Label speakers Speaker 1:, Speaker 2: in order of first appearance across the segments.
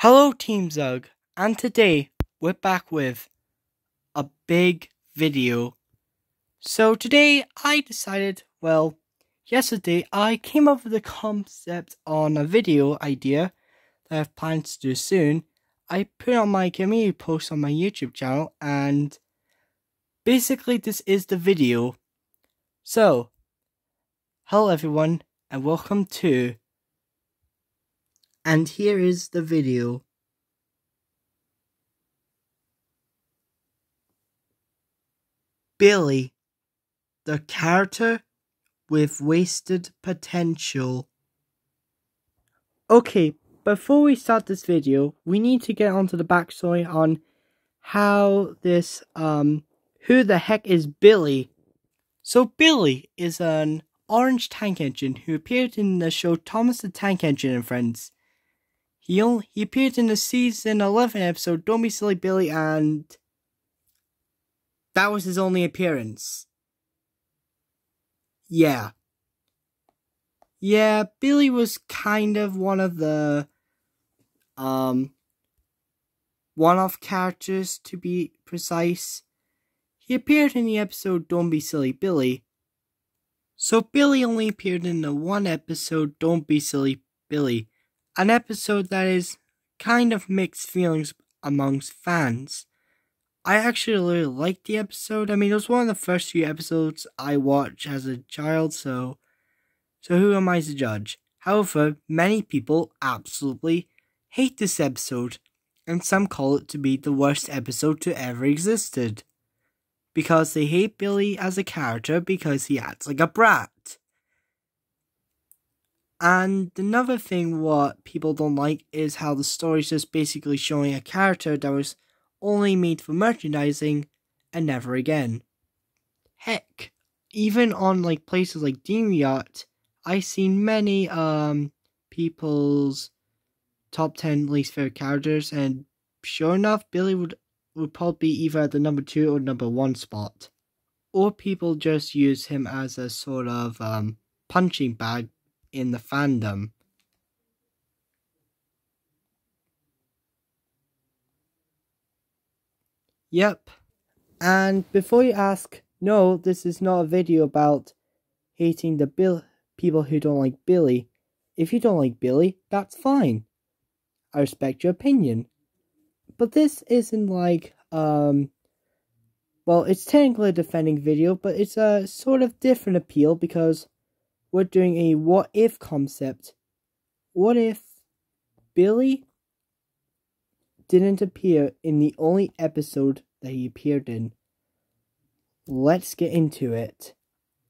Speaker 1: Hello Team Zug, and today we're back with a big video. So today I decided, yesterday I came up with a concept on a video idea that I have plans to do soon. I put on my community post on my YouTube channel, and basically this is the video. So, hello everyone, and welcome to... And here is the video. Billy, the character with wasted potential. Okay, before we start this video, we need to get onto the backstory on how this, who the heck is Billy? So Billy is an orange tank engine who appeared in the show Thomas the Tank Engine and Friends. He appeared in the season 11 episode Don't Be Silly Billy, and that was his only appearance. Yeah, Billy was kind of one of the one-off characters, to be precise. He appeared in the episode Don't Be Silly Billy. So Billy only appeared in the one episode Don't Be Silly Billy, an episode that is kind of mixed feelings amongst fans. I actually really liked the episode. I mean, it was one of the first few episodes I watched as a child, so who am I to judge? However, many people absolutely hate this episode, and some call it to be the worst episode to ever existed, because they hate Billy as a character because he acts like a brat. And another thing what people don't like is how the story is just basically showing a character that was only made for merchandising and never again. Heck, even on places like DreamYacht, I've seen many people's top 10 least favorite characters, and sure enough, Billy would probably be either at the number 2 or number 1 spot. Or people just use him as a sort of punching bag in the fandom. Yep. And before you ask, no, this is not a video about hating the people who don't like Billy. If you don't like Billy, that's fine. I respect your opinion. But this isn't it's technically a defending video, but it's a sort of different appeal because we're doing a what if concept. What if Billy didn't appear in the only episode that he appeared in? Let's get into it.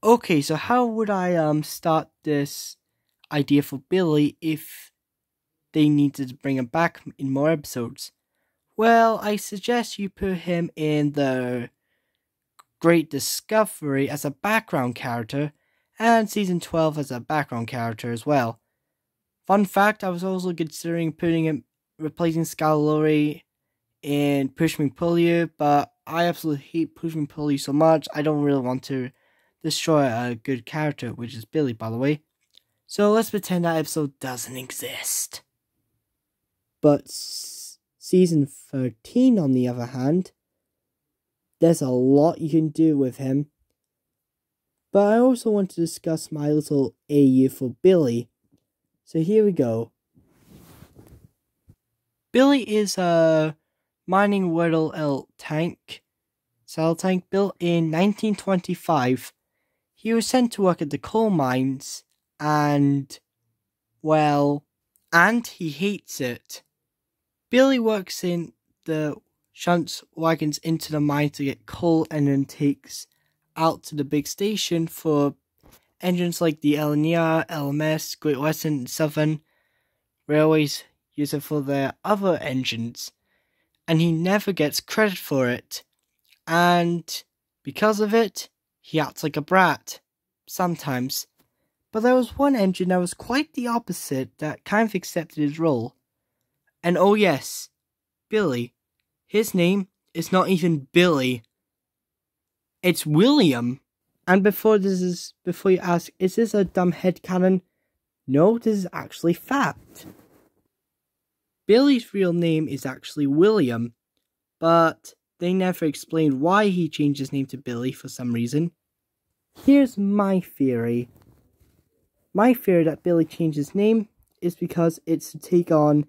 Speaker 1: Okay, so how would I start this idea for Billy if they needed to bring him back in more episodes? Well, I suggest you put him in the Great Discovery as a background character, and season 12 as a background character as well. Fun fact, I was also considering replacing Scalori in Push Me Pull You, but I absolutely hate Push Me Pull You so much, I don't really want to destroy a good character, which is Billy, by the way. So let's pretend that episode doesn't exist. But season 13, on the other hand, there's a lot you can do with him. But I also want to discuss my little AU for Billy. So here we go. Billy is a mining Weddle cell tank built in 1925. He was sent to work at the coal mines, and he hates it. Billy works in shunts wagons into the mine to get coal, and then takes out to the big station for engines like the Elenia, LMS, Great Western, and Southern Railways use it for their other engines, and he never gets credit for it. And because of it, he acts like a brat sometimes. But there was one engine that was quite the opposite that kind of accepted his role. And oh yes, Billy. His name is not even Billy. It's William. And before you ask, is this a dumb headcanon? No, this is actually fact. Billy's real name is actually William, but they never explained why he changed his name to Billy for some reason. Here's my theory. My theory that Billy changed his name is because it's to take on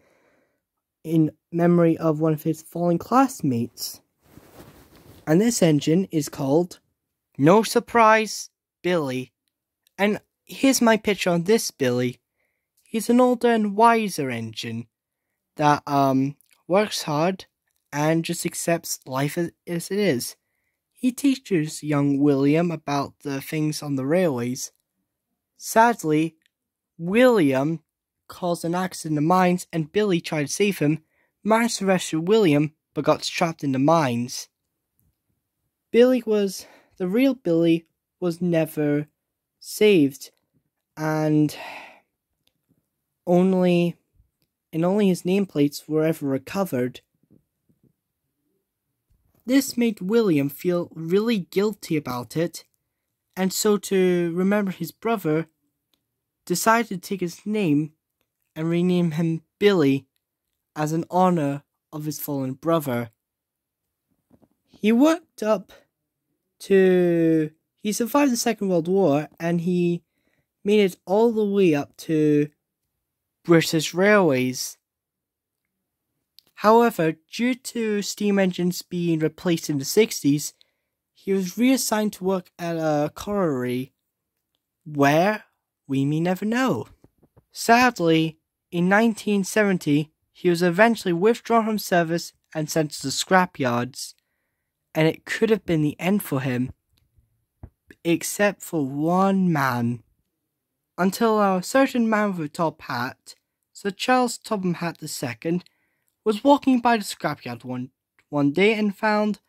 Speaker 1: in memory of one of his fallen classmates. And this engine is called, no surprise, Billy. And here's my picture on this Billy. He's an older and wiser engine that works hard and just accepts life as it is. He teaches young William about the things on the railways. Sadly, William caused an accident in the mines and Billy tried to save him, managed to rescue William, but got trapped in the mines. The real Billy was never saved, and only his nameplates were ever recovered. This made William feel really guilty about it, and so to remember his brother, decided to take his name and rename him Billy as an honor of his fallen brother. He survived the Second World War, and he made it all the way up to British Railways. However, due to steam engines being replaced in the 60s, he was reassigned to work at a colliery. Where? We may never know. Sadly, in 1970, he was eventually withdrawn from service and sent to the scrapyards, and it could have been the end for him, except for one man. Until a certain man with a top hat, Sir Charles Topham Hatt II, was walking by the scrapyard one day and found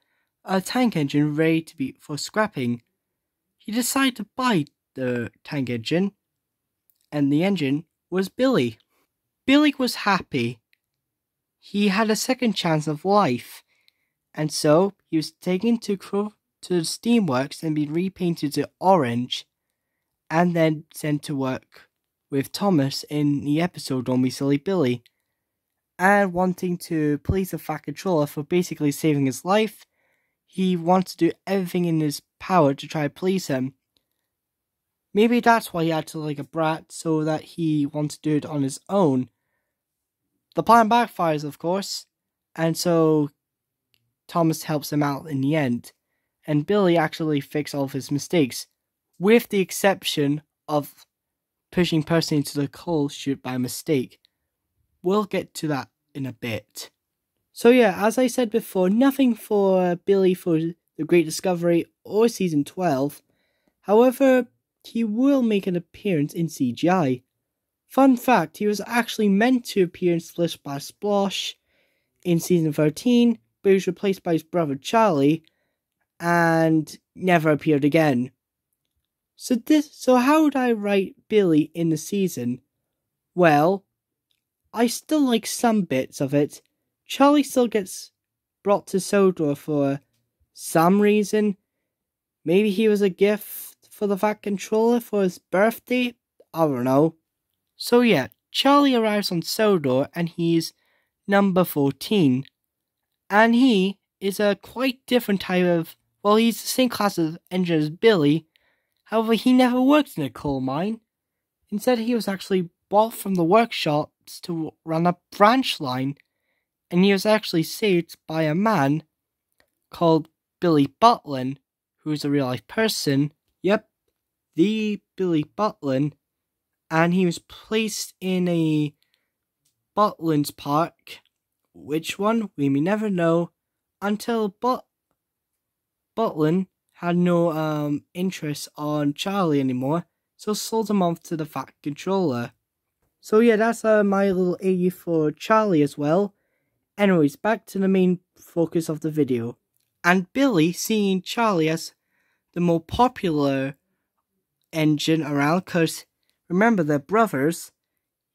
Speaker 1: a tank engine ready for scrapping. He decided to buy the tank engine, and the engine was Billy. Billy was happy. He had a second chance of life, and so he was taken to the steamworks and be repainted to orange, and then sent to work with Thomas in the episode Don't Be Silly Billy. And wanting to please the Fat Controller for basically saving his life, he wants to do everything in his power to try to please him. Maybe that's why he acted like a brat, so that he wants to do it on his own. The plan backfires, of course, and so Thomas helps him out in the end, and Billy actually fixed all of his mistakes, with the exception of pushing Percy into the coal chute by mistake. We'll get to that in a bit. So yeah, as I said before, nothing for Billy for the Great Discovery or Season 12. However, he will make an appearance in CGI. Fun fact, he was actually meant to appear in Splish Splash Splosh in Season 13, but he was replaced by his brother Charlie, and never appeared again. So how would I write Billy in the season? Well, I still like some bits of it. Charlie still gets brought to Sodor for some reason. Maybe he was a gift for the Fat Controller for his birthday? I don't know. So yeah, Charlie arrives on Sodor and he's number 14. And he is a quite different type of... Well, he's the same class of engine as Billy. However, he never worked in a coal mine. Instead, he was actually bought from the workshops to run a branch line, and he was actually saved by a man called Billy Butlin, who is a real life person. Yep, the Billy Butlin, and he was placed in a Butlin's Park. Which one? We may never know, until Butlin had no interest on Charlie anymore, so sold him off to the Fat Controller. So yeah, that's my little AU for Charlie as well. Anyways, back to the main focus of the video. And Billy, seeing Charlie as the more popular engine around, because remember they're brothers,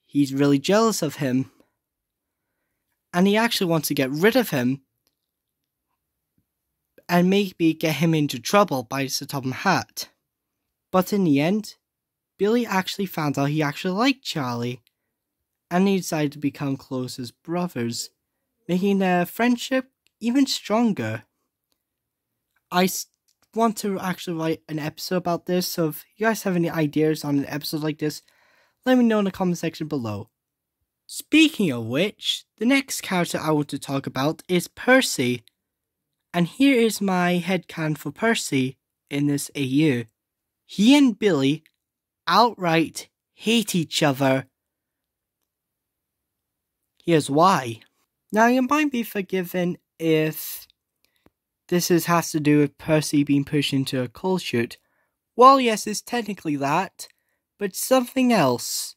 Speaker 1: he's really jealous of him. And he actually wants to get rid of him, and maybe get him into trouble by Sir Topham Hatt. But in the end, Billy actually found out he actually liked Charlie. and they decided to become close as brothers, making their friendship even stronger. I want to actually write an episode about this, so if you guys have any ideas on an episode like this, let me know in the comment section below. Speaking of which, the next character I want to talk about is Percy. And here is my headcanon for Percy in this AU. He and Billy outright hate each other. Here's why. Now you might be forgiven if this has to do with Percy being pushed into a cold chute. Well, yes, it's technically that, but something else.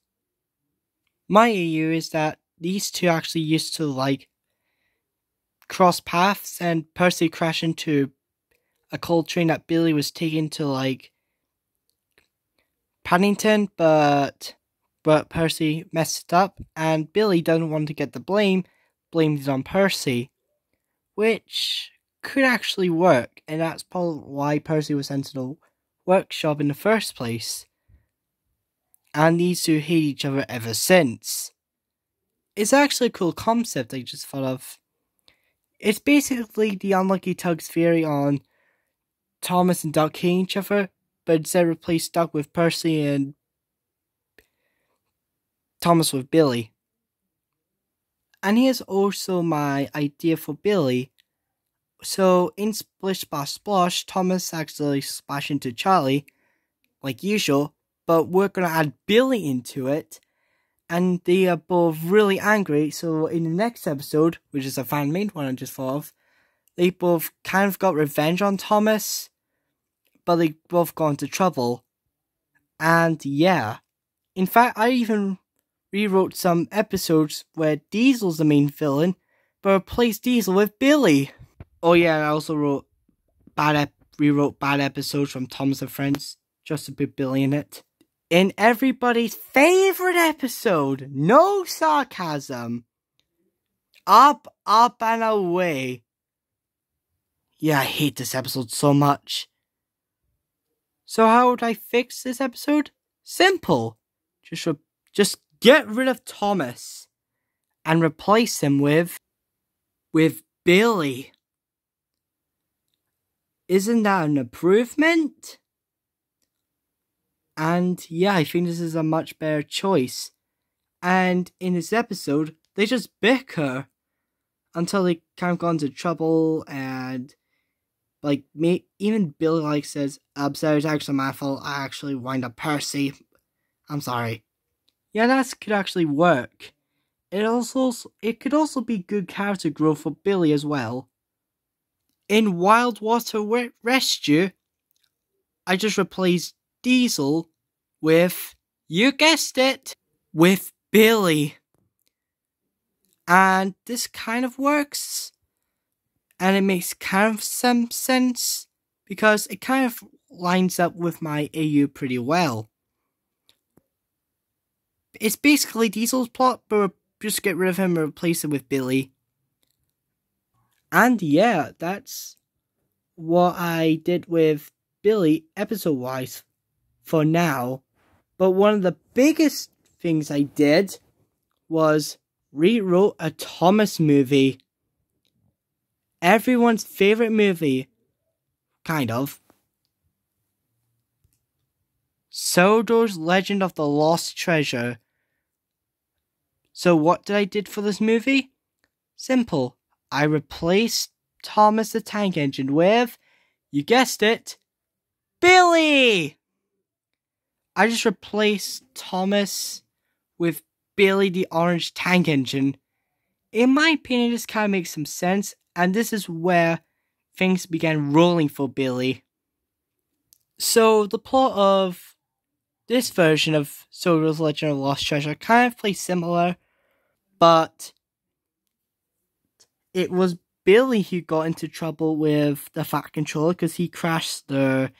Speaker 1: My AU is that these two actually used to cross paths, and Percy crashed into a coal train that Billy was taking to Paddington, but Percy messed it up, and Billy doesn't want to get the blame, blamed it on Percy, which could actually work, and that's probably why Percy was sent to the workshop in the first place. And these two hate each other ever since. It's actually a cool concept I just thought of. It's basically the Unlucky Tugs theory on Thomas and Duck hating each other, but instead replace Duck with Percy and Thomas with Billy. And here's also my idea for Billy. So in Splish Splash Splosh, Thomas actually splashed into Charlie, like usual, but we're going to add Billy into it, and they are both really angry, so in the next episode, which is a fan-made one I just thought of, they both kind of got revenge on Thomas, but they both got into trouble. And yeah, in fact, I even rewrote some episodes where Diesel's the main villain, but replaced Diesel with Billy. Oh yeah, and I also rewrote bad episodes from Thomas and Friends, just to put Billy in it. In everybody's favourite episode, no sarcasm, Up, and Away. Yeah, I hate this episode so much. So how would I fix this episode? Simple. Just get rid of Thomas and replace him with Billy. Isn't that an improvement? And yeah, I think this is a much better choice. And in this episode, they just bicker until they kind of got into trouble, and even Billy says, I'm sorry, it's actually my fault, I actually wind up Percy. I'm sorry. Yeah, that could actually work. It could also be good character growth for Billy as well. In Wild Water Rescue, I just replaced Diesel with, you guessed it, with Billy. And this kind of works. And it makes kind of some sense, because it kind of lines up with my AU pretty well. It's basically Diesel's plot, but just get rid of him and replace him with Billy. And yeah, that's what I did with Billy episode-wise for now. But one of the biggest things I did was rewrote a Thomas movie. Everyone's favorite movie, kind of. Sodor's Legend of the Lost Treasure. So what did I did for this movie? Simple. I replaced Thomas the Tank Engine with, you guessed it, Billy! I just replaced Thomas with Billy the Orange Tank Engine. In my opinion, this kind of makes some sense, and this is where things began rolling for Billy. So the plot of this version of Sodor's Legend of Lost Treasure kind of plays similar, but it was Billy who got into trouble with the Fat Controller because he crashed the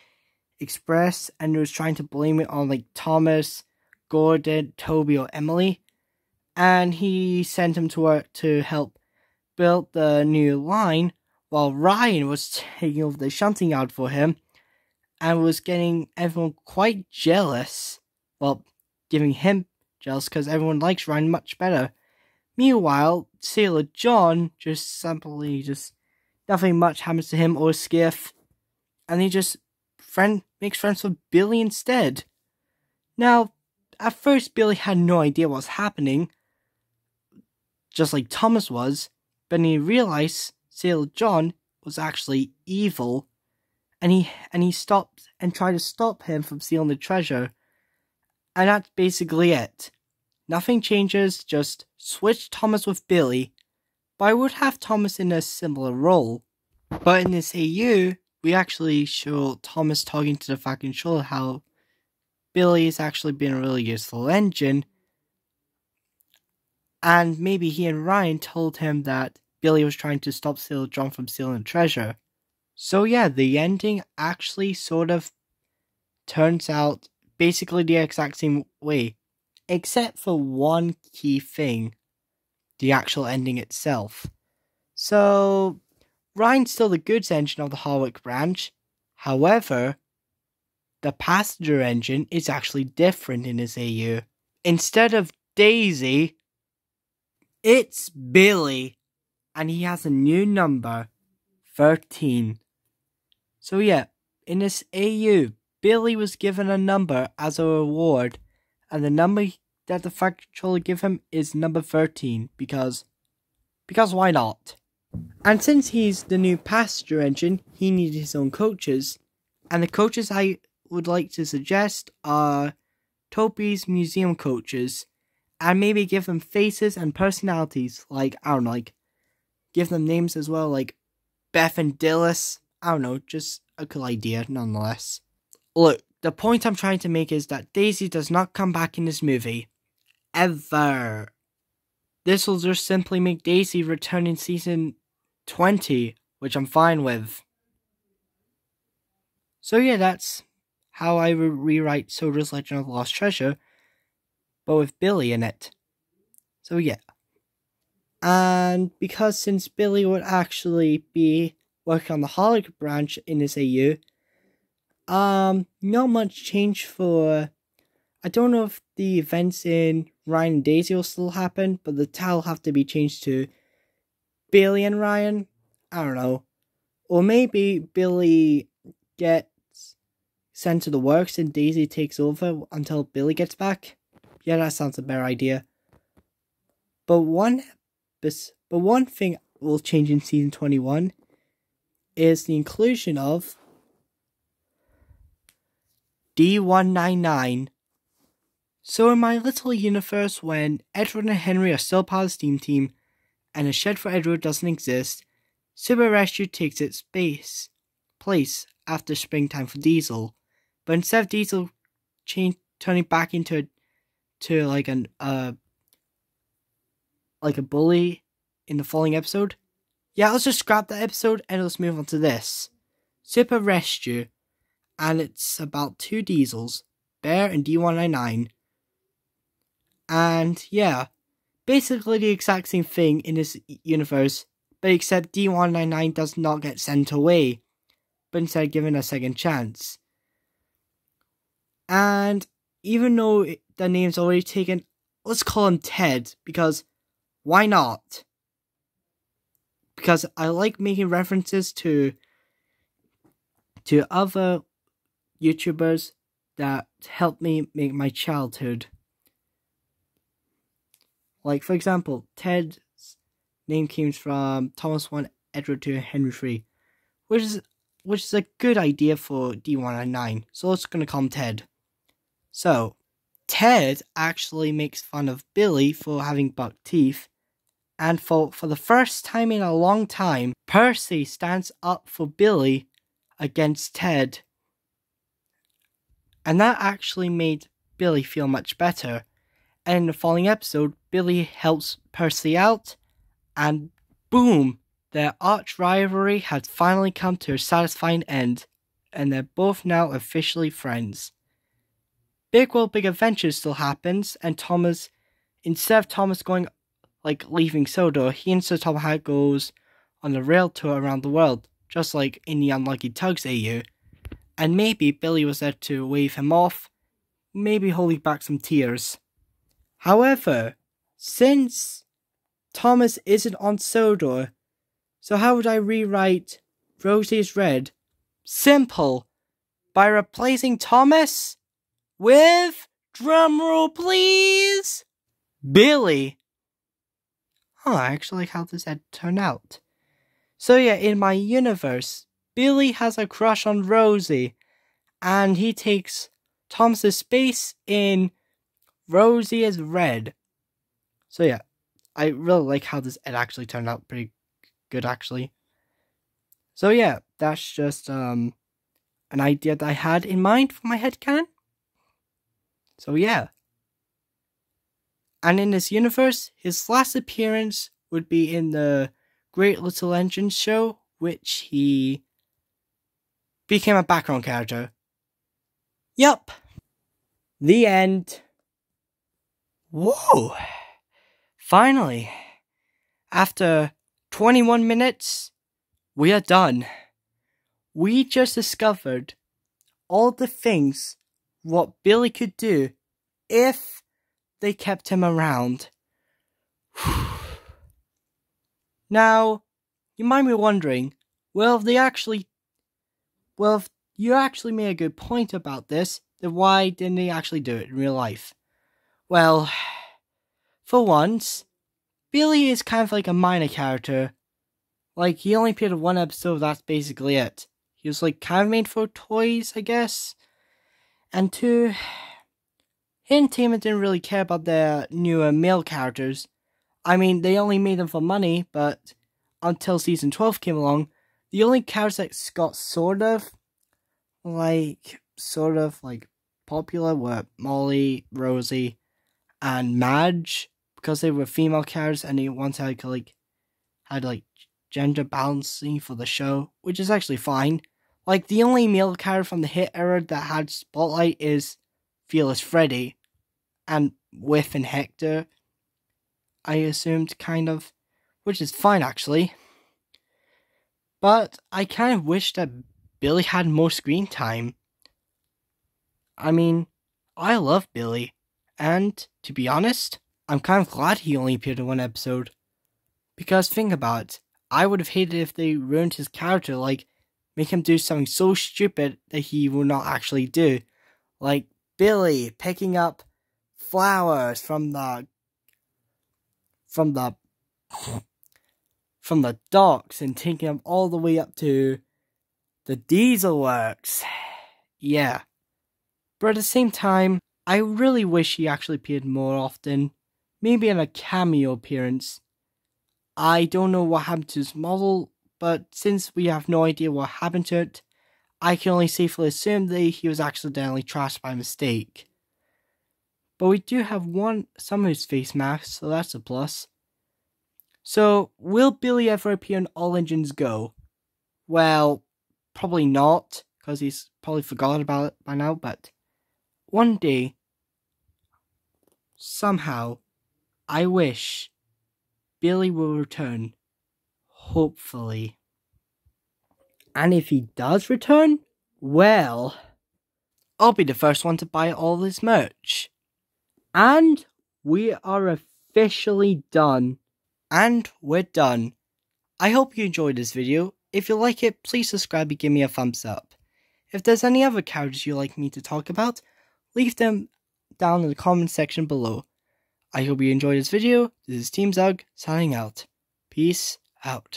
Speaker 1: Express and was trying to blame it on Thomas, Gordon, Toby, or Emily. And he sent him to work to help build the new line while Ryan was taking over the shunting yard for him and was getting everyone quite jealous. Well, giving him jealous because everyone likes Ryan much better. Meanwhile, Sailor John just nothing much happens to him or Skiff, and he just makes friends with Billy instead. Now, at first Billy had no idea what was happening, just like Thomas was, but then he realized Sailor John was actually evil, and he stopped and tried to stop him from stealing the treasure. And that's basically it. Nothing changes, just switch Thomas with Billy, but I would have Thomas in a similar role. But in this AU, we actually show Thomas talking to the fact and show how Billy has actually been a really useful engine, and maybe he and Ryan told him that Billy was trying to stop Sailor John from stealing the treasure. So yeah, the ending actually sort of turns out basically the exact same way, except for one key thing, the actual ending itself. So, Ryan's still the goods engine of the Harwick branch. However, the passenger engine is actually different in this AU. Instead of Daisy, it's Billy, and he has a new number, 13. So yeah, in this AU, Billy was given a number as a reward, and the number that the Fact Controller give him is number 13, because why not? And since he's the new passenger engine, he needed his own coaches, and the coaches I would like to suggest are Toby's museum coaches, and maybe give them faces and personalities, like, I don't know, like, give them names as well, like Beth and Dillis. I don't know, just a cool idea nonetheless. Look, the point I'm trying to make is that Daisy does not come back in this movie. Ever. This will just simply make Daisy return in season 20, which I'm fine with. So yeah, that's how I rewrite Soda's Legend of the Lost Treasure, but with Billy in it. So yeah. And because since Billy would actually be working on the Harwick branch in this AU, not much change for... I don't know if the events in Ryan and Daisy will still happen, but the title will have to be changed to Billy and Ryan. I don't know. Or maybe Billy gets sent to the works and Daisy takes over until Billy gets back. Yeah, that sounds a better idea. But one thing will change in season 21 is the inclusion of D199. So in my little universe, when Edward and Henry are still part of the Steam Team, and a shed for Edward doesn't exist, Super Rescue takes its place after springtime for Diesel. But instead of Diesel turning back into like a bully in the following episode, yeah, let's just scrap that episode and let's move on to this. Super Rescue, and it's about two Diesels, Bear and D199. And yeah, basically the exact same thing in this universe, but except D199 does not get sent away, but instead given a second chance. And even though the name's already taken, let's call him Ted, because why not? Because I like making references to other YouTubers that helped me make my childhood. Like, for example, Ted's name came from Thomas 1, Edward 2, Henry 3, which is a good idea for D199, so let's gonna call him Ted. So, Ted actually makes fun of Billy for having buck teeth, and for the first time in a long time, Percy stands up for Billy against Ted. And that actually made Billy feel much better. And in the following episode, Billy helps Percy out, and boom, their arch rivalry had finally come to a satisfying end, and they're both now officially friends. Big World Big Adventure still happens, and Thomas, instead of Thomas going, like, leaving Soda, he and Sir Tom goes on a rail tour around the world, just like in the Unlucky Tugs AU. And maybe Billy was there to wave him off, maybe holding back some tears. However, since Thomas isn't on Sodor, so how would I rewrite Rosie is red? Simple. By replacing Thomas with, drumroll please, Billy. I actually like how this had turned out. So yeah, in my universe, Billy has a crush on Rosie, and he takes Thomas's space in Rosie is red. So yeah, I really like how this had actually turned out pretty good actually. So yeah, that's just an idea that I had in mind for my headcanon. So yeah. And in this universe, his last appearance would be in the Great Little Engines show, which he became a background character. Yup. The end. Whoa. Finally. After 21 minutes, we are done. We just discovered all the things what Billy could do if they kept him around. Now, you might be wondering, if you actually made a good point about this, then why didn't they actually do it in real life? Well, for once, Billy is kind of like a minor character. Like, he only appeared in one episode, that's basically it. He was like kind of made for toys, I guess. And two, Entertainment didn't really care about their newer male characters. I mean, they only made them for money, but until season 12 came along, the only characters that got sort of popular were Molly, Rosie, and Madge, because they were female characters and they wanted had gender balancing for the show, which is actually fine. Like, the only male character from the hit era that had spotlight is Fearless Freddy, and Whiff and Hector, I assumed, kind of, which is fine actually. But I kind of wish that Billy had more screen time. I mean, I love Billy, and to be honest, I'm kind of glad he only appeared in one episode. Because think about it, I would have hated if they ruined his character, like make him do something so stupid that he will not actually do. Like Billy picking up flowers from the docks and taking them all the way up to the diesel works. Yeah. But at the same time, I really wish he actually appeared more often. Maybe in a cameo appearance. I don't know what happened to his model, but since we have no idea what happened to it, I can only safely assume that he was accidentally trashed by mistake. But we do have some of his face masks, so that's a plus. So, will Billy ever appear in All Engines Go? Well, probably not, because he's probably forgotten about it by now, but one day, somehow, I wish Billy will return. Hopefully. And if he does return, well, I'll be the first one to buy all this merch. And we are officially done. And we're done. I hope you enjoyed this video. If you like it, please subscribe and give me a thumbs up. If there's any other characters you'd like me to talk about, leave them down in the comment section below. I hope you enjoyed this video. This is Team Zug signing out. Peace out.